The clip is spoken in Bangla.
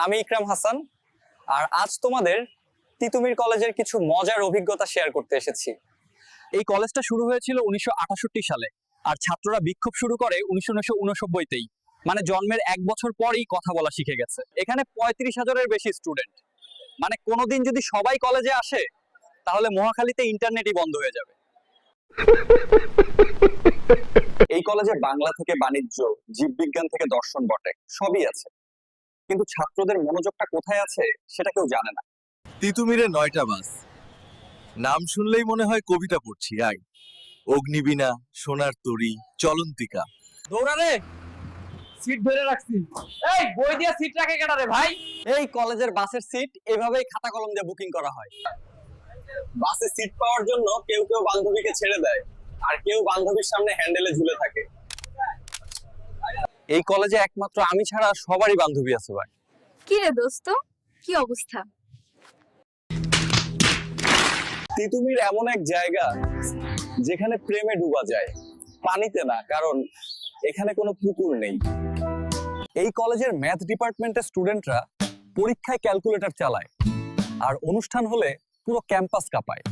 আমি ইকরাম হাসান। আর আজ তোমাদের তিতুমির কলেজের কিছু মজার অভিজ্ঞতা শেয়ার করতে এসেছি। এই কলেজটা শুরু হয়েছিল 1968 সালে, আর ছাত্ররা বিক্ষোভ শুরু করে 1969-তেই। মানে জন্মের 1 বছর পরই কথা বলা শিখে গেছে। এখানে 35,000-এর বেশি স্টুডেন্ট। মানে কোনোদিন যদি সবাই কলেজে আসে তাহলে মহাখালীতে ইন্টারনেটই বন্ধ হয়ে যাবে। এই কলেজে বাংলা থেকে বাণিজ্য, জীববিজ্ঞান থেকে দর্শন বটে, সবই আছে। কিন্তু ছাত্রদের মনোযোগটা কোথায় আছে সেটা কেউ জানে না। তিতুমিরে 9টা বাস, নাম শুনলেই মনে হয় কবিতা পড়ছি। আই অগ্নিবীণা, সোনার তরী, চলন্তিকা। দৌড়া রে, সিট ধরে রাখছি। এই বই দিয়ে সিট রাখে কেন রে ভাই? এই কলেজের বাসের সিট এভাবেই খাতা কলম দিয়ে বুকিং করা হয়। বাসে সিট পাওয়ার জন্য কেউ কেউ বান্ধবীকে ছেড়ে দেয়, আর কেউ বান্ধবীর সামনে হ্যান্ডেলে ঝুলে থাকে। এই কলেজে একমাত্র আমি ছাড়া সবারই বান্ধবী আছে ভাই। কি রে দোস্ত, কি অবস্থা? তিতুমির এমন এক জায়গা যেখানে প্রেমে ডুবা যায়, পানিতে না, কারণ এখানে কোনো পুকুর নেই। এই কলেজের ম্যাথ ডিপার্টমেন্টের স্টুডেন্টরা পরীক্ষায় ক্যালকুলেটর চালায়, আর অনুষ্ঠান হলে পুরো ক্যাম্পাস কাঁপায়।